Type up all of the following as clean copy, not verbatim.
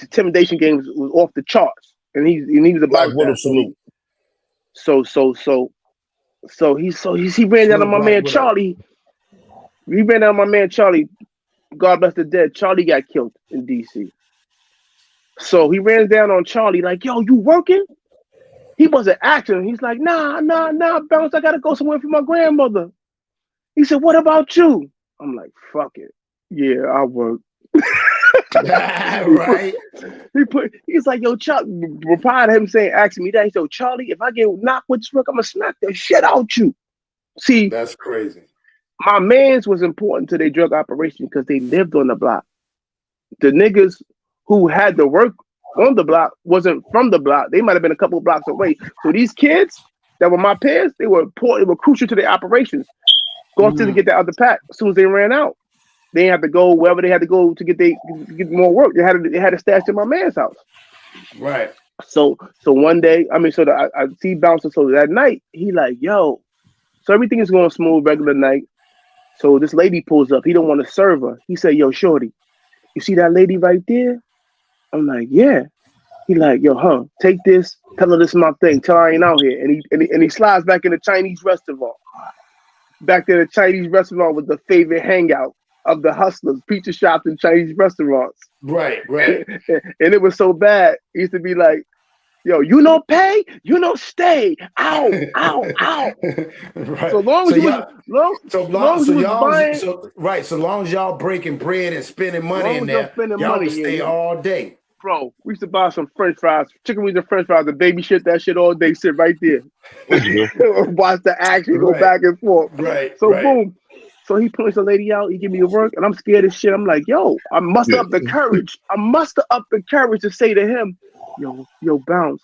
intimidation games was off the charts, and he was Black about Widow that. salute. He ran down on Salute my Black man Widow. Charlie. He ran down on my man Charlie. God bless the dead. Charlie got killed in D.C. So he ran down on Charlie like, "Yo, you working?" He wasn't acting. He's like, "Nah, bounce. I gotta go somewhere for my grandmother." He said, "What about you?" I'm like, "Fuck it. Yeah, I work." Right. He's like, "Yo, Charlie." Reply to him saying, asking me that. He said, "Charlie, if I get knocked with this work, I'm gonna smack the shit out you." See, That's crazy. my mans was important to their drug operation because they lived on the block. The niggas who had to work on the block wasn't from the block. They might have been a couple of blocks away. So these kids that were my peers, they were important. They were crucial to their operations. Go to get that other pack as soon as they ran out. They had to go wherever they had to go to get more work. They had to stash in my man's house. Right. So one day, I see Bouncer. So that night, he like, "Yo," so everything is going smooth, regular night. So this lady pulls up. He don't want to serve her. He said, "Yo, shorty, you see that lady right there?" I'm like, "Yeah." He like, "Yo, take this. Tell her this is my thing. Tell her I ain't out here." And he slides back in the Chinese restaurant. Back there, the Chinese restaurant was the favorite hangout of the hustlers, pizza shops and Chinese restaurants. Right. And it was so bad. He used to be like, "Yo, you no pay, you no stay. Ow, ow, ow." Right. So long as you was buying, So long as y'all breaking bread and spending money long in as y'all there, spending y'all money, can stay all day. bro. We used to buy some French fries, chicken wings and French fries, and baby shit that shit all day. Sit right there, watch the action go back and forth. Right. So boom. So he points the lady out. He give me the work, and I'm scared as shit. I'm like, "Yo, I muster up the courage. I muster up the courage to say to him, yo, bounce.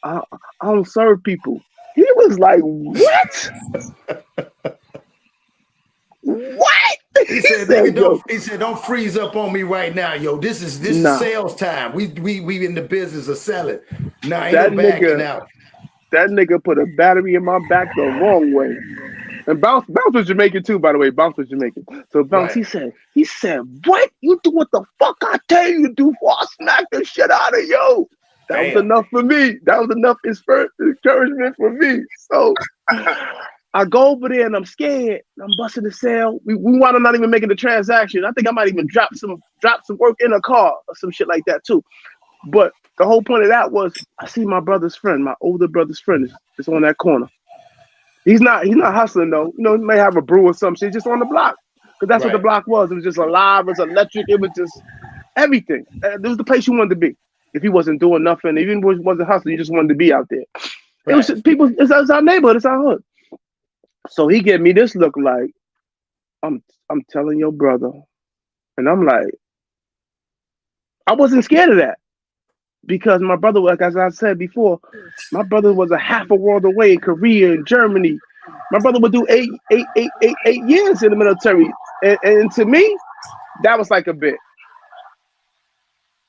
I don't serve people." He was like, "What? What?" He said, "Nigga, don't freeze up on me right now, yo. This is sales time. We in the business of selling. Nah, ain't no backing out." That nigga put a battery in my back the wrong way. And Bounce was Jamaican too, by the way. Bounce was Jamaican. So Bounce, right. he said, "What? You do what the fuck I tell you to do before I smack the shit out of you." That was enough for me. That was enough encouragement for me. So I go over there and I'm scared. I'm busting the sale. We wound up not even making the transaction. I think I might even drop some work in a car or some shit like that too. But the whole point of that was I see my brother's friend, my older brother's friend is on that corner. He's not hustling though. You know, he may have a brew or some shit just on the block. Because that's what the block was. It was just alive, it was electric, it was just everything. It was the place you wanted to be. If he wasn't doing nothing, even if he wasn't hustling, you just wanted to be out there. It was just people, it's our neighborhood, it's our hood. So he gave me this look like, I'm telling your brother. And I'm like, I wasn't scared of that. Because my brother, like as I said before, my brother was a half a world away in Korea and Germany. My brother would do 8 years in the military. And to me, that was like a bit.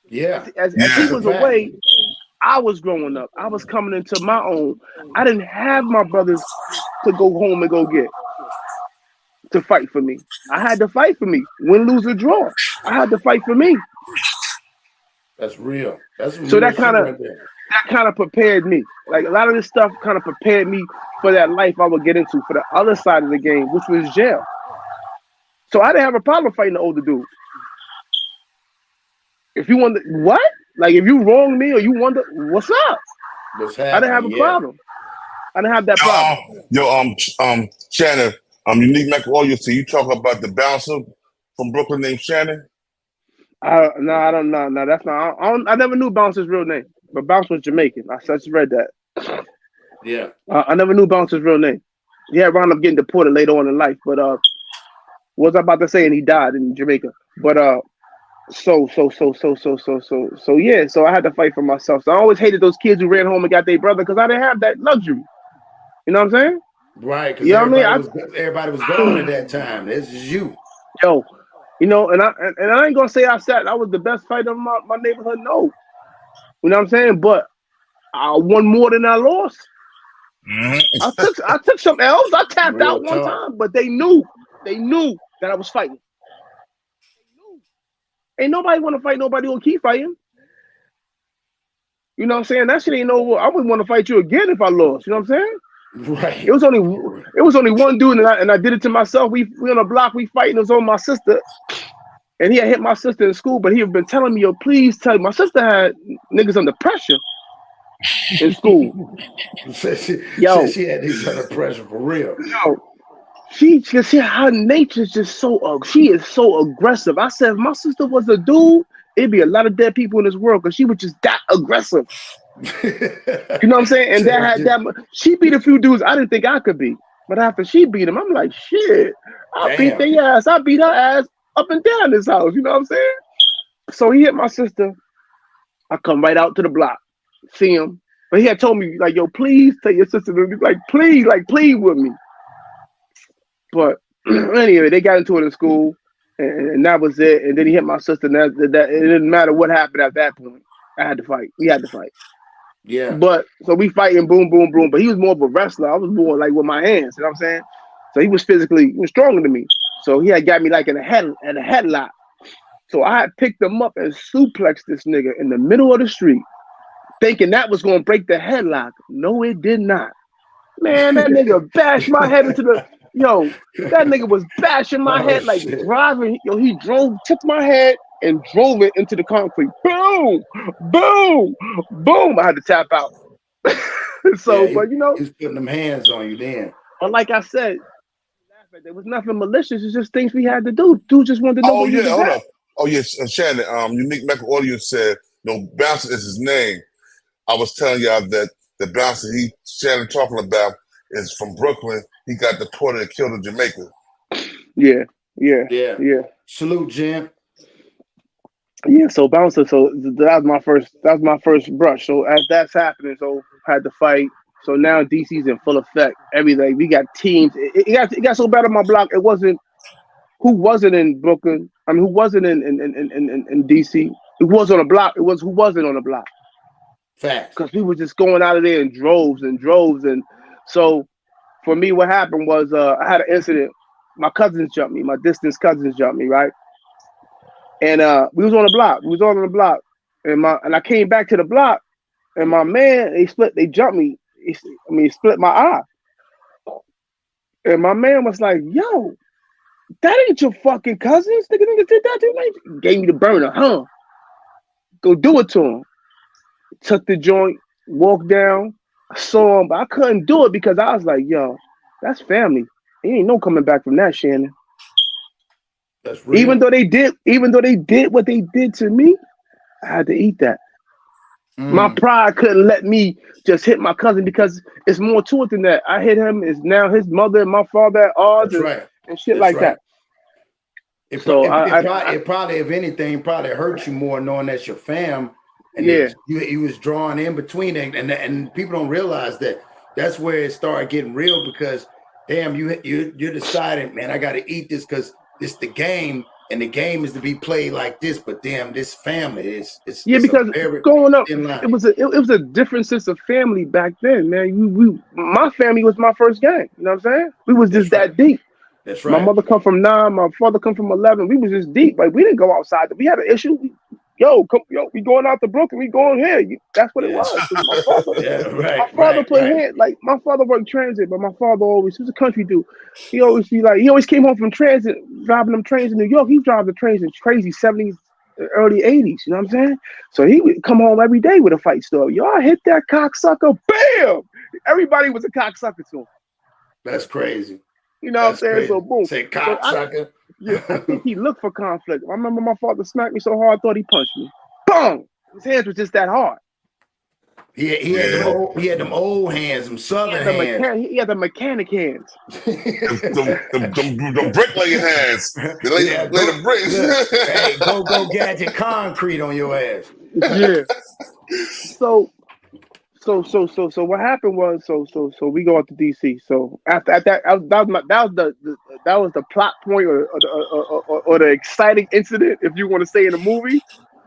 Yeah. As he was away, I was growing up. I was coming into my own. I didn't have my brothers to go home and go get to fight for me. I had to fight for me. Win, lose, or draw. I had to fight for me. That's real. That's so that kind of prepared me. Like a lot of this stuff kind of prepared me for that life I would get into for the other side of the game, which was jail. So I didn't have a problem fighting the older dude. If you wonder what, like if you wrong me or you wonder what's up, I didn't have a problem. I didn't have that problem. Shannon, Unique Mac Oil. So you talk about the bouncer from Brooklyn named Shannon? No, I don't know. No, that's not. I never knew Bouncer's real name, but Bounce was Jamaican. I just read that. Yeah. I never knew Bouncer's real name. He had wound up getting deported later on in life, but what was I about to say? And he died in Jamaica. But so yeah. So I had to fight for myself. So I always hated those kids who ran home and got their brother because I didn't have that luxury. You know what I'm saying? Right. Because everybody was gone at that time. This is you. Yo. You know, and I ain't gonna say I was the best fighter of my neighborhood. No, you know what I'm saying. But I won more than I lost. Mm-hmm. I took some L's. I tapped out one time, but they knew that I was fighting. Ain't nobody want to fight nobody who keep fighting. You know what I'm saying? That shit ain't no. I wouldn't want to fight you again if I lost. You know what I'm saying? Right. It was only one dude, and I did it to myself. We on a block, we fighting. It was on my sister, and he had hit my sister in school. But he had been telling me, "Yo, please tell me." My sister had niggas under pressure in school. Said she had niggas under pressure for real. Yo, she her nature's just so she is so aggressive. I said, if my sister was a dude, it'd be a lot of dead people in this world because she was just that aggressive. You know what I'm saying? And she beat a few dudes I didn't think I could beat. But after she beat him, I'm like, shit, I beat their ass. I beat her ass up and down this house. You know what I'm saying? So he hit my sister. I come right out to the block, see him. But he had told me, like, yo, please tell your sister, plead with me. But anyway, they got into it in school, and that was it. And then he hit my sister, and that it didn't matter what happened at that point. I had to fight. We had to fight. Yeah. But so we fighting, boom, boom, boom. But he was more of a wrestler. I was more like with my hands. You know what I'm saying? So he was stronger than me. So he had got me like in a headlock. So I had picked him up and suplexed this nigga in the middle of the street, thinking that was gonna break the headlock. No, it did not. Man, that nigga bashed my head into the. Yo, that nigga was bashing my head like driving. Yo, he took my head and drove it into the concrete. Boom, boom, boom. I had to tap out. So, but you know, he was putting them hands on you then. But like I said, there was nothing malicious. It's just things we had to do. Dude just wanted to know. Oh yeah, hold up. Oh yes, Shannon. Unique Medical Audio said, "No, Bouncer is his name." I was telling y'all that the bouncer Shannon talking about is from Brooklyn. He got deported and killed in Jamaica. Yeah. Salute, Jim. Yeah, so bouncer. So that was my first brush. So as that's happening, so I had to fight. So now DC's in full effect. Everything we got teams. It got so bad on my block. It wasn't who wasn't in Brooklyn. I mean, who wasn't in DC. Who was on the block. It was who wasn't on the block. Facts. Because we were just going out of there in droves and droves. And so for me, what happened was I had an incident. My cousins jumped me. My distant cousins jumped me, right? And we was on the block. We was all on the block. And I came back to the block, and my man, they jumped me. He split my eye. And my man was like, yo, that ain't your fucking cousins. Nigga did that to me. Gave me the burner, huh? Go do it to him. Took the joint, walked down. I saw him, but I couldn't do it because I was like, yo, that's family. He ain't no coming back from that, Shannon. That's real. Even though they did what they did to me, I had to eat that. My pride couldn't let me just hit my cousin because it's more to it than that. I hit him, is now his mother and my father at odds and shit like that. It probably, if anything, probably hurt you more knowing that's your fam. And you was drawn in between it, and people don't realize that that's where it started getting real because damn, you're deciding, man, I got to eat this because it's the game, and the game is to be played like this. But damn, this family it's because growing up, it was a different sense of family back then, man. My family was my first gang. You know what I'm saying? We was just that deep. That's right. My mother come from 9, my father come from 11. We was just deep. Like we didn't go outside. We had an issue. We going out to Brooklyn. We going here. That's what it was. My father, put hands. Like my father worked transit, but my father he was a country dude. He always came home from transit, driving them trains in New York. He drove the trains in crazy 70s, early 80s. You know what I'm saying? So he would come home every day with a fight story. Y'all hit that cocksucker, bam! Everybody was a cocksucker to him. That's crazy. You know what I'm saying? Crazy. So boom. Say cocksucker. I think he looked for conflict. I remember my father smacked me so hard, I thought he punched me. Boom! His hands were just that hard. He had them old hands, them southern hands. He had the mechanic hands. them bricklayer hands. They lay the bricks. Hey, go gadget concrete on your ass. Yeah. So what happened was so we go out to DC. So after that was the plot point or the exciting incident, if you want to say in a movie,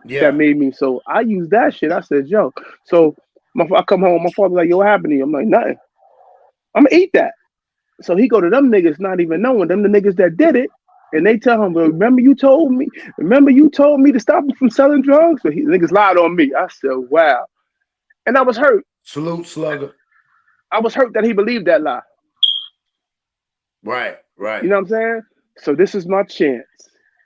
that made me. So I used that shit. I said, yo. So I come home, my father's like, yo, what happened to you? I'm like, nothing. I'm gonna eat that. So he go to them niggas, not even knowing them, the niggas that did it, and they tell him, well, remember you told me to stop him from selling drugs? So niggas lied on me. I said, wow. And I was hurt. Salute, Slugger. I was hurt that he believed that lie. Right. You know what I'm saying? So this is my chance.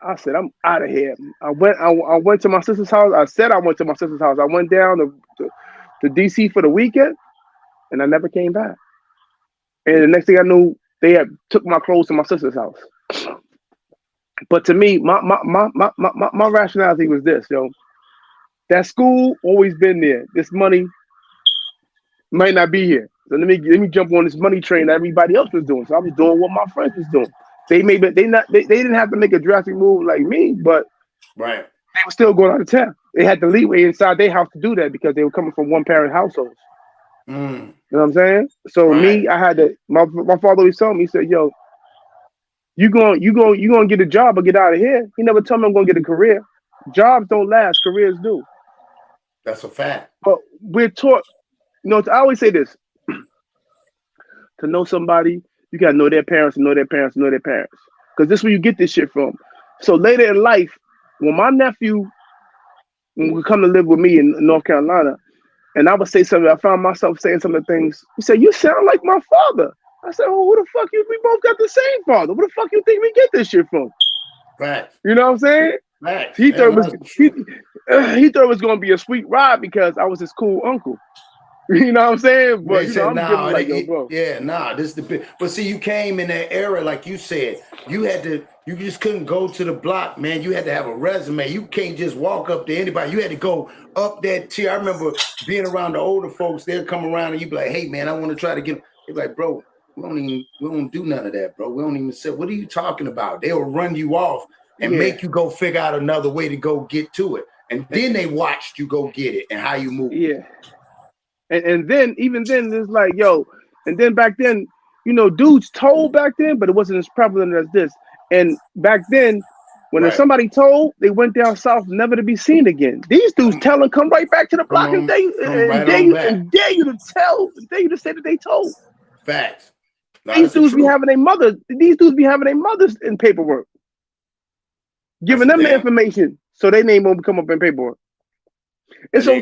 I said, I'm out of here. I went to my sister's house. I said I went to my sister's house. I went down to DC for the weekend, and I never came back. And the next thing I knew, they had took my clothes to my sister's house. But to me, my rationality was this, yo. That school always been there. This money might not be here. So let me jump on this money train that everybody else was doing. So I was doing what my friends was doing. They didn't have to make a drastic move like me, but right, they were still going out of town. They had the leeway inside their house to do that because they were coming from one parent households. You know what I'm saying? So me, I had to. My father always told me, he said, "Yo, you gonna get a job or get out of here." He never told me I'm gonna get a career. Jobs don't last, careers do. That's a fact. But we're taught. You know, I always say this: to know somebody, you gotta know their parents, and know their parents, and know their parents, because this is where you get this shit from. So later in life, when my nephew would come to live with me in North Carolina, and I would say something, I found myself saying some of the things. He said, "You sound like my father." I said, "Oh, who the fuck you? We both got the same father. Where the fuck you think we get this shit from?" Right. You know what I'm saying? Right. He thought it was gonna be a sweet ride because I was his cool uncle. You know what I'm saying? But you know, I'm giving like, yo, bro. Yeah, this is the big. But see, you came in that era, like you said, you just couldn't go to the block, man. You had to have a resume. You can't just walk up to anybody. You had to go up that tier. I remember being around the older folks. They'll come around and you be like, "Hey, man, I want to try to get." They're like, "Bro, we don't do none of that, bro. We don't even say. What are you talking about?" They will run you off and make you go figure out another way to go get to it, and then they watched you go get it and how you move. Yeah. And then, even then, it's like, yo, and then back then, you know, dudes told back then, but it wasn't as prevalent as this. And back then, when somebody told, they went down south, never to be seen again. These dudes tell and come right back to the block and dare you to say that they told. Facts. No, these dudes be having their mothers in paperwork, giving them the information so their name won't come up in paperwork. And so,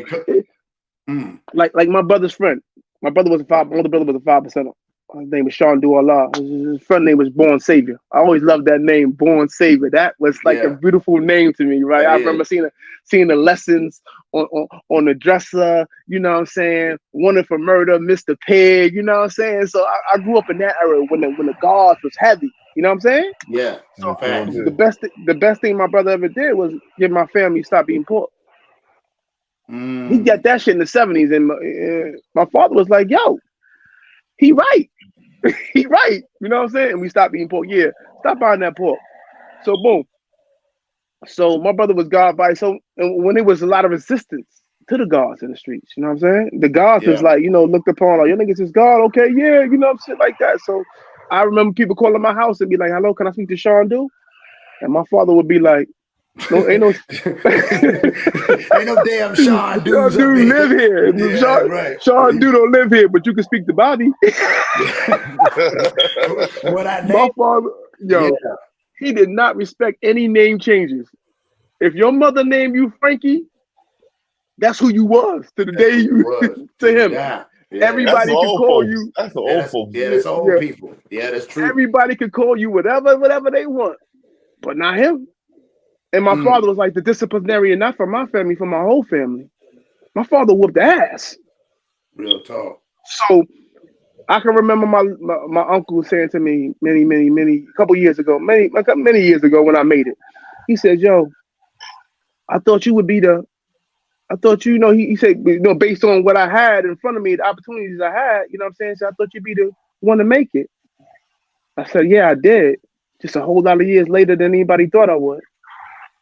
like my brother's friend. My brother was older brother was a 5%. His name was Shannon. His friend name was Born Savior. I always loved that name, Born Savior. That was like a beautiful name to me, right? I remember seeing the lessons on the dresser. You know what I'm saying? Wanted for Murder, Mr. Pig. You know what I'm saying? So I grew up in that era when the guards was heavy. You know what I'm saying? Yeah. So the best thing my brother ever did was get my family stop eating pork. He got that shit in the 70s, and my father was like, "Yo, he right." He right. You know what I'm saying? And we stopped eating pork. Yeah, stop buying that pork. So boom. So my brother was God by. So and when there was a lot of resistance to the guards in the streets, you know what I'm saying? The guards was like, you know, looked upon like, "Your niggas is God, okay, yeah, you know, shit like that." So I remember people calling my house and be like, "Hello, can I speak to Sean Do?" And my father would be like, "No, ain't no ain't no damn Sean dudes Dude live here. Yeah, Sean Dude don't live here, but you can speak to Bobby." My father, he did not respect any name changes. If your mother named you Frankie, that's who you was to the day you to him. Yeah. Everybody could call you. That's the old folks. Yeah, that's old people. Yeah, that's true. Everybody could call you whatever they want, but not him. And my father was like the disciplinarian, not for my family, for my whole family. My father whooped ass. Real talk. So I can remember my uncle saying to me many couple years ago, many years ago when I made it. He said, "Yo, I thought you would be he said, you know, based on what I had in front of me, the opportunities I had, you know what I'm saying? So I thought you'd be the one to make it." I said, "Yeah, I did. Just a whole lot of years later than anybody thought I would."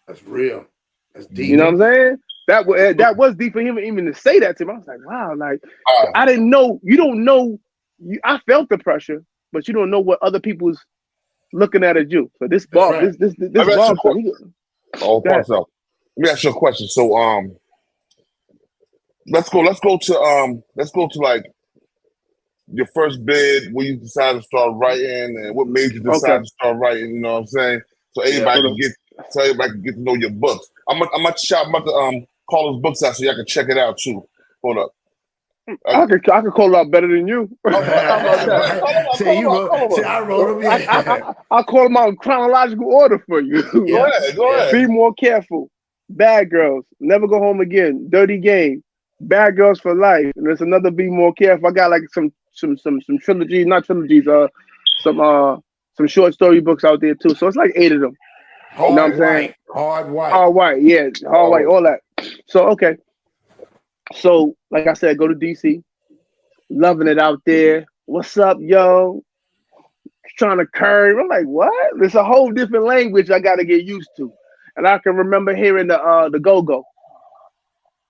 That's real. That's deep. You know what I'm saying? That was deep for him even to say that to me. I was like, wow, like I didn't know. You don't know. I felt the pressure, but you don't know what other people's looking at as you. So this Bob, right. this Bob. Let me ask you a question. So let's go to like your first bid, where you decided to start writing, and what made you decide to start writing. You know what I'm saying? So everybody can get to know your books. I'm about to call those books out so y'all can check it out too. Hold up. I could call it out better than you. How about that? I wrote them. I'll call them out in chronological order for you. Go ahead. Be more careful. Bad Girls. Never Go Home Again. Dirty Game. Bad Girls for Life. And there's another Be More Careful. I got like some trilogies, not trilogies, some short story books out there too. So it's like 8 of them. You know what I'm saying? Hard White, yeah. Hard White, all that. So okay. So like I said, go to DC. Loving it out there. What's up, yo? Trying to curve. I'm like, what? It's a whole different language I gotta get used to. And I can remember hearing the go-go.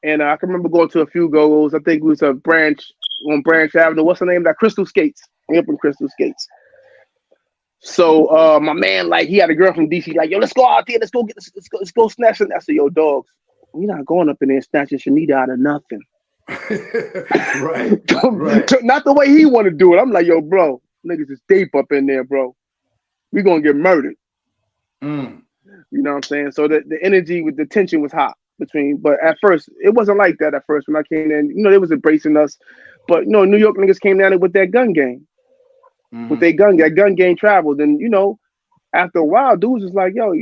And I can remember going to a few go-go's. I think it was a branch on Branch Avenue. What's the name of that? Crystal Skates. Up in Crystal Skates. So my man, like, he had a girl from DC, like, yo, let's go out there, let's go snatch it. I said, yo, dogs, we're not going up in there and snatching Shanita out of nothing. right. Not the way he want to do it. I'm like, yo, bro, niggas is deep up in there, bro. We gonna get murdered. You know what I'm saying? So the energy with the tension was hot between, but at first it wasn't like that at first when I came in. You know, they was embracing us, but you know, New York niggas came down there with that gun game. With their gun game traveled. And you know, after a while, dudes was like, yo,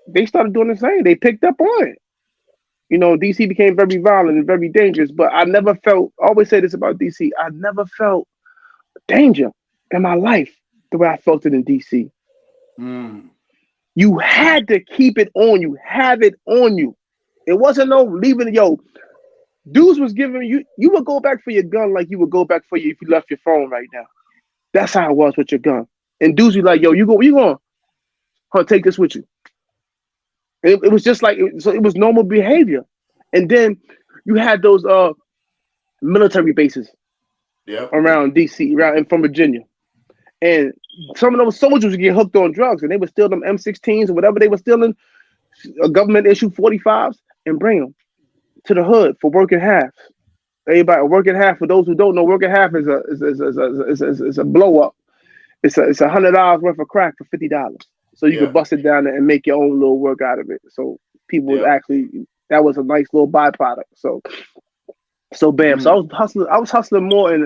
they started doing the same. They picked up on it. You know, DC became very violent and very dangerous, but I never felt, I always say this about DC, I never felt danger in my life the way I felt it in DC. You had to keep it on you, have it on you. It wasn't no leaving it, yo. Dudes was giving you would go back for your gun like you would go back for you if you left your phone right now. That's how it was with your gun. And dudes be like, yo, you going? Take this with you. It was just like, so it was normal behavior. And then you had those military bases around DC, and from Virginia. And some of those soldiers would get hooked on drugs and they would steal them M16s or whatever they were stealing, government issue 45s, and bring them to the hood for working halves. Everybody working half. For those who don't know, working half is a blow up. It's $100 worth of crack for $50. So you can bust it down and make your own little work out of it. So people was actually, that was a nice little byproduct. So bam. So I was hustling more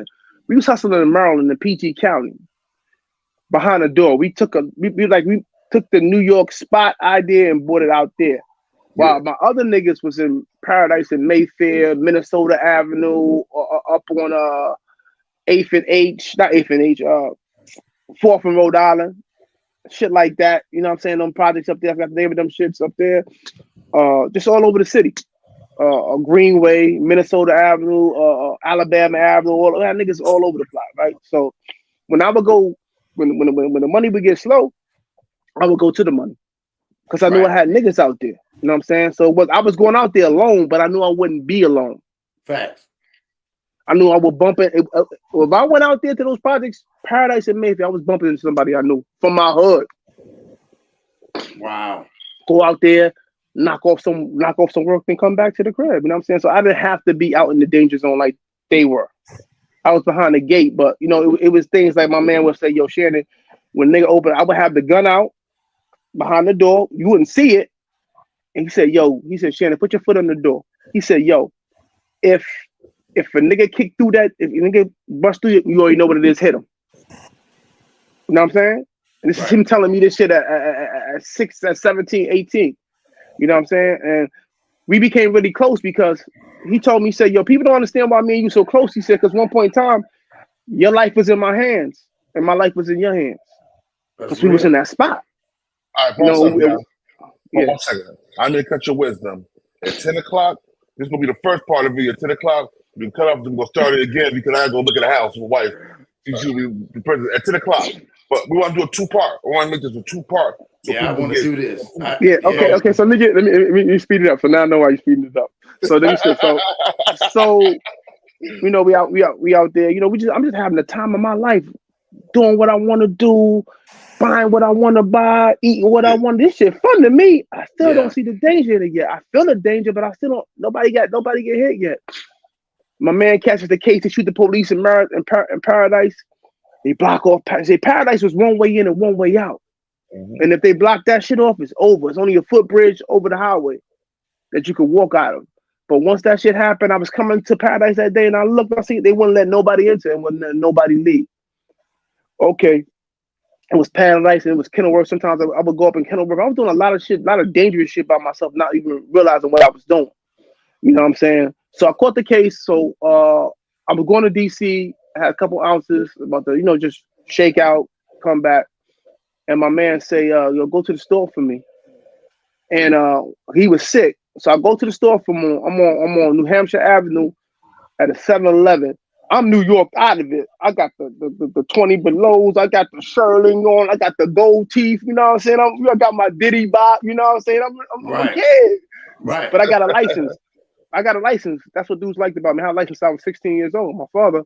we was hustling in Maryland in PG County behind the door. We took the New York spot idea and brought it out there. While my other niggas was in Paradise and Mayfair, Minnesota Avenue, up on 8th and H, not 8th and H, 4th and Rhode Island, shit like that. You know what I'm saying? Them projects up there, I got the name of them shits up there. Just all over the city. Greenway, Minnesota Avenue, Alabama Avenue, all that niggas all over the place, right? So when I would go, when the money would get slow, I would go to the money. Because I knew I had niggas out there. You know what I'm saying? So I was going out there alone, but I knew I wouldn't be alone. Facts. I knew I would bump it. If I went out there to those projects, Paradise and Mayfair, I was bumping into somebody I knew from my hood. Wow. Go out there, knock off some work, and come back to the crib. You know what I'm saying? So I didn't have to be out in the danger zone like they were. I was behind the gate, but you know, it was things like my man would say, yo, Shannon, when nigga open, I would have the gun out behind the door. You wouldn't see it. And he said, Shannon, put your foot on the door. He said, yo, if a nigga kick through that, if a nigga bust through you already know what it is, hit him. You know what I'm saying? And this is him telling me this shit at 17, 18. You know what I'm saying? And we became really close because he told me, he said, yo, people don't understand why me and you so close. He said, because one point in time, your life was in my hands and my life was in your hands. Because we was in that spot. All right, one second. I'm going to cut your wisdom. At 10 o'clock, this is going to be the first part of it. At 10 o'clock, we can cut off and we're going to start it again because I got to go look at the house with my wife. She's usually the president at 10 o'clock. But we want to do a 2-part. I want to make this a 2-part. So I want to do this. Okay. So let me speed it up. So now I know why you're speeding it up. So then so you know, we out there. You know, I'm just having the time of my life, doing what I want to do, buying what I want to buy, eating what I want. This shit fun to me. I still don't see the danger in it yet. I feel the danger, but I still don't. Nobody get hit yet. My man catches the case to shoot the police in Paradise. They block off. Paradise was one way in and one way out. And if they block that shit off, it's over. It's only a footbridge over the highway that you can walk out of. But once that shit happened, I was coming to Paradise that day, and I looked, I see they wouldn't let nobody enter and wouldn't let nobody leave. Okay, it was Paradise and it was Kenilworth. Sometimes I would go up in Kenilworth. I was doing a lot of shit, a lot of dangerous shit by myself, not even realizing what I was doing. You know what I'm saying? So I caught the case. So I was going to DC. I had a couple ounces, about to, just shake out, come back. And my man say, yo, go to the store for me. And he was sick. So I go to the store for him. I'm on New Hampshire Avenue at a 7-Eleven. I'm New York out of it. I got the 20 belows. I got the shirling on. I got the gold teeth. You know what I'm saying? I got my Diddy bop. You know what I'm saying? I'm a kid. Right. But I got a license. That's what dudes liked about me. I had a license. I was 16 years old. My father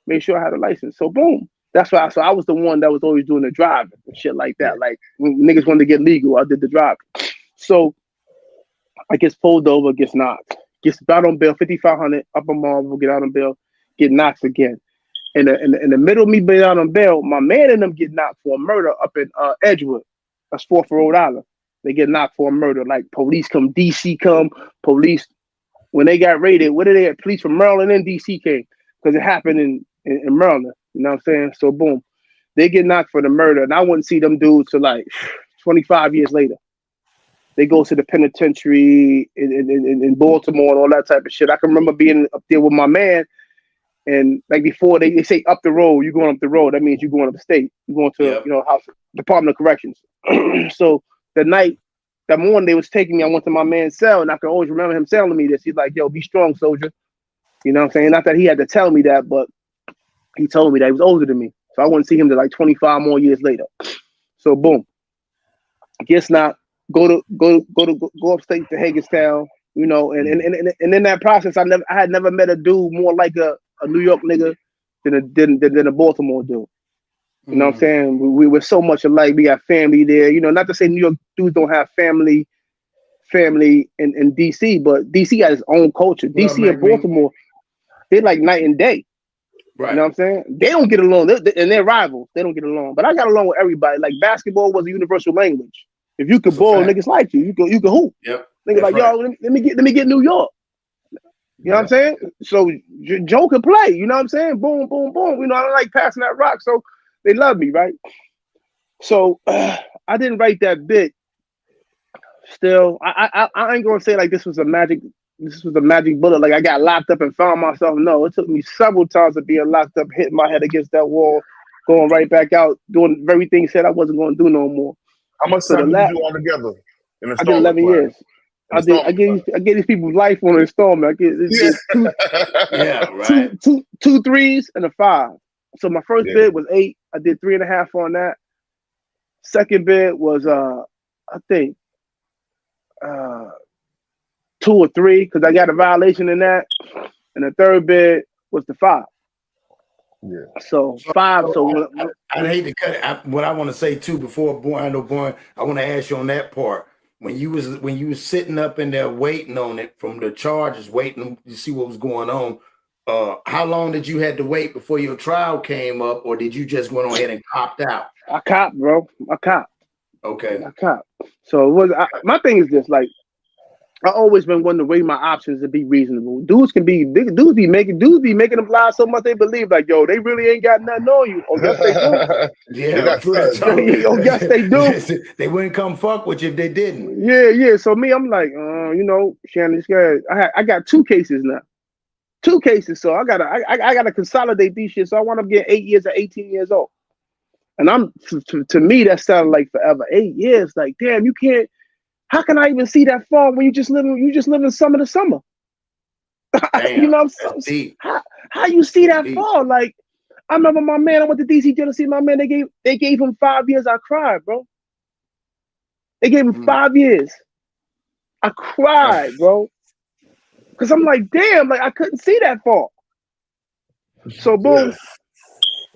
made sure I had a license. So boom. That's why. So I was the one that was always doing the driving and shit like that. Like when niggas wanted to get legal, I did the driving. So I gets pulled over, gets knocked, gets out on bail, 5,500 up on Marvel, get out on bail, get knocked again. In the middle of me being out on bail, my man and them get knocked for a murder up in Edgewood. That's 4th Rhode Island. They get knocked for a murder. Like police come, DC come, police. When they got raided, what did they have? Police from Maryland and DC came because it happened in Maryland. You know what I'm saying? So boom, they get knocked for the murder, and I wouldn't see them dudes till like 25 years later. They go to the penitentiary in Baltimore and all that type of shit. I can remember being up there with my man, and like before they say up the road, you're going up the road. That means you're going upstate. You're going to House Department of Corrections. So that morning they was taking me, I went to my man's cell, and I can always remember him telling me this. He's like, "Yo, be strong, soldier." You know what I'm saying? Not that he had to tell me that, but he told me that he was older than me, so I wouldn't see him till like 25 more years later. So boom, guess not. Go upstate to Hagerstown, and in that process, I had never met a dude more like a New York nigga than a Baltimore dude. You know what I'm saying? We were so much alike. We got family there. Not to say New York dudes don't have family in DC, but DC got its own culture. DC and Baltimore, they're like night and day. Right. You know what I'm saying? They don't get along, and they're rivals. They don't get along. But I got along with everybody. Like basketball was a universal language. If you could ball, niggas like you. You could hoop. Yep. Niggas like, yo, let me get New York. You know what I'm saying? So Joe could play. You know what I'm saying? Boom, boom, boom. I like passing that rock, so they love me, right? So I didn't write that bit. Still, I ain't gonna say like this was a magic bullet. Like I got locked up and found myself. No, it took me several times of being locked up, hitting my head against that wall, going right back out, doing very things said I wasn't gonna do no more. How much time did you do all together? I did 11 years. I get these people life on installment. I get two threes and a 5. So my first bid was 8. I did 3.5 on that. Second bid was I think 2 or 3 because I got a violation in that, and the third bid was the 5. Yeah. So 5. So I hate to cut it. What I want to say too before I want to ask you on that part. When you was sitting up in there waiting on it from the charges, waiting to see what was going on. How long did you had to wait before your trial came up, or did you just went ahead and copped out? I copped, bro. I copped. Okay. I copped. So it was my thing is this, like. I always been one to weigh my options and be reasonable. Dudes be making them lie so much they believe like, yo, they really ain't got nothing on you. Oh, yes, they do. Oh, yes, they do. They wouldn't come fuck with you if they didn't. Yeah. So me, I'm like, Shannon, I got 2 cases now. 2 cases. So I gotta consolidate these shit. So I want to get 8 years at 18 years old. And I'm to me, that sounded like forever. 8 years, like, damn, you can't. How can I even see that far when you just live in summer to summer? Damn, what I'm saying? How you see that far? Like, I remember my man, I went to DC jail to see my man. They gave him 5 years. I cried, bro. They gave him 5 years. I cried, bro. Cause I'm like, damn, like I couldn't see that far. So boom,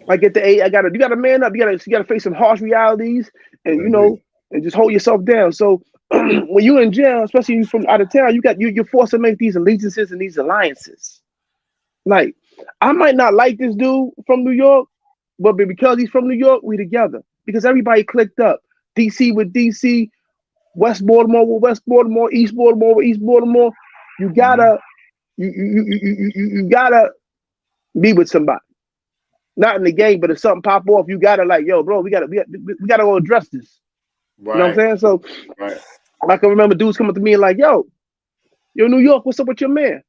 I get the 8. You gotta man up. You gotta face some harsh realities, and and just hold yourself down. So when you're in jail, especially you from out of town, you're forced to make these allegiances and these alliances. Like, I might not like this dude from New York, but because he's from New York, we together. Because everybody clicked up. DC with DC, West Baltimore with West Baltimore, East Baltimore with East Baltimore. You gotta you gotta be with somebody. Not in the game, but if something pop off, you gotta like, yo, bro, we gotta go address this. Right. You know what I'm saying? So I can remember dudes coming to me and like, yo, New York, what's up with your man?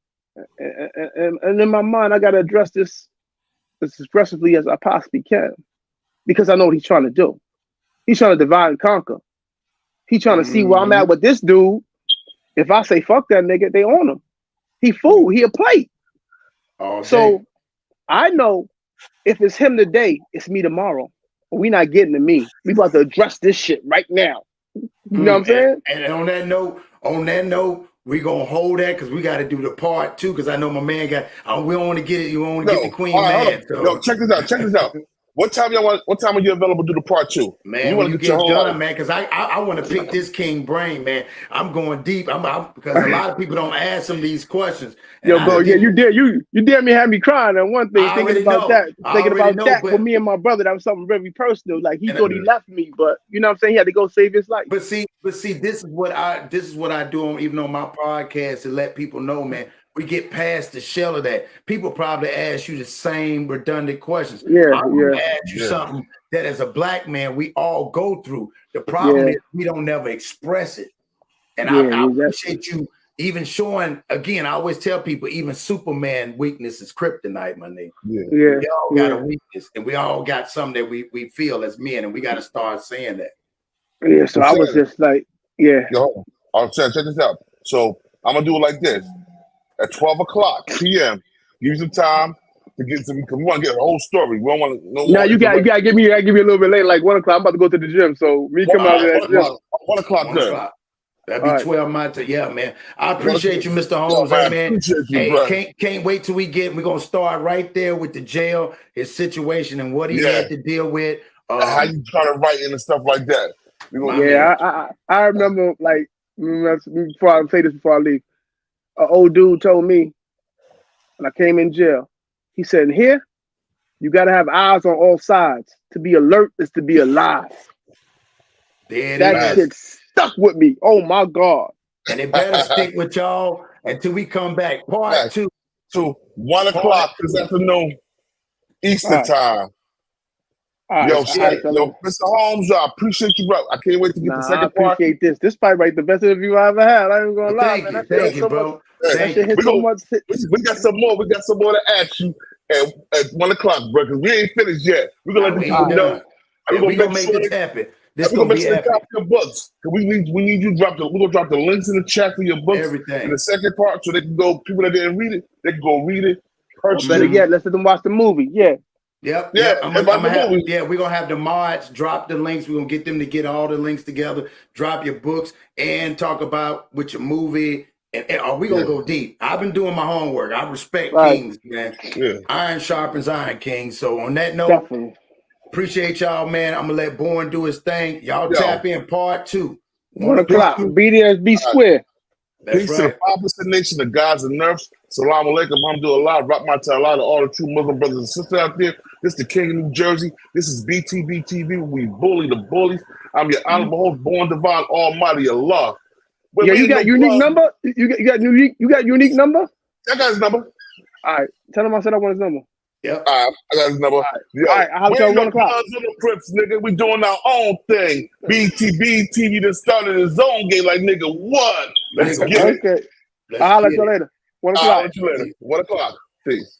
And in my mind, I gotta address this as aggressively as I possibly can. Because I know what he's trying to do. He's trying to divide and conquer. He's trying to see where I'm at with this dude. If I say fuck that nigga, they on him. He fool, he a plate. So I know if it's him today, it's me tomorrow. We not getting to me. We about to address this shit right now. You know what I'm saying? And on that note, we gonna hold that because we got to do the part 2. Because I know my man got. We don't want to get it. You want to get the queen man. So. Yo, check this out. What time are you available to do the part 2? Man, when you get done, man, because I want to pick this king brain, man. I'm going deep. Because a lot of people don't ask him these questions. Yo, bro, you dare me have me crying on one thing, thinking about that with me and my brother. That was something very personal. Like he thought he left me, but you know what I'm saying? He had to go save his life. But see, this is what I do even on my podcast to let people know, man. We get past the shell of that. People probably ask you the same redundant questions. I'm gonna ask you something that as a black man, we all go through. The problem is we don't never express it. And I appreciate you even showing, again, I always tell people, even Superman weakness is kryptonite, my nigga. We all got a weakness, and we all got something that we feel as men, and we got to start saying that. Yeah, so I was just like, Yo, check this out. So I'm gonna do it like this. At 12 o'clock p.m., give you some time to get some, because we want to get a whole story. We don't want to know. Now you gotta give me a little bit late, like 1 o'clock. I'm about to go to the gym, so me come out of that gym. 1 o'clock good. That'd be 12 my time. Yeah, man. I appreciate you, Mr. Holmes. Man. Can't wait till we're gonna start right there with the jail, his situation, and what he had to deal with. How you try to write and stuff like that. I remember before I leave. An old dude told me when I came in jail, he said, here, you got to have eyes on all sides. To be alert is to be alive. That shit stuck with me. Oh, my God. And it better stick with y'all until we come back. Part 2. To 1 o'clock this afternoon, Eastern time. Mr. Holmes, I appreciate you, bro. I can't wait to get the second part. I appreciate this. This probably the best interview I ever had. I ain't gonna lie, man. Thank you, bro. We got some more. We got some more to ask you at 1 o'clock, bro. Because we ain't finished yet. We're gonna let the people know. We're gonna make this happen. This is gonna be epic. Your books. We need you to we're gonna drop the links in the chat for your books. Everything. In the second part, so they can go. People that didn't read it, they can go read it. Better yet, let's let them watch the movie. Yeah. We're gonna have the mods drop the links. We're gonna get them to get all the links together, drop your books, and talk about with your movie. And are we gonna go deep? I've been doing my homework. I respect kings, man. Iron sharpens iron, king. So on that note, appreciate y'all, man. I'm gonna let Born do his thing. Y'all tap in part 2. 1 o'clock. Be there, be square. Peace to the 5% nation, the gods and nerfs. Salam alaikum, alhamdulillah, rahmatullah to all the true Muslim brothers and sisters out there. This is the King of New Jersey. This is BTB TV. We bully the bullies. I'm your honorable host, Born Divine Almighty Allah. You got unique number? You got unique number? I got his number. All right. Tell him I said I want his number. Yep. All right, I got his number. All right, I'll tell 1 o'clock. Crips, nigga. We doing our own thing. BTB TV that started his own game, like nigga, what? Let's get it. I'll let you later. 1 o'clock. 1 o'clock. Peace.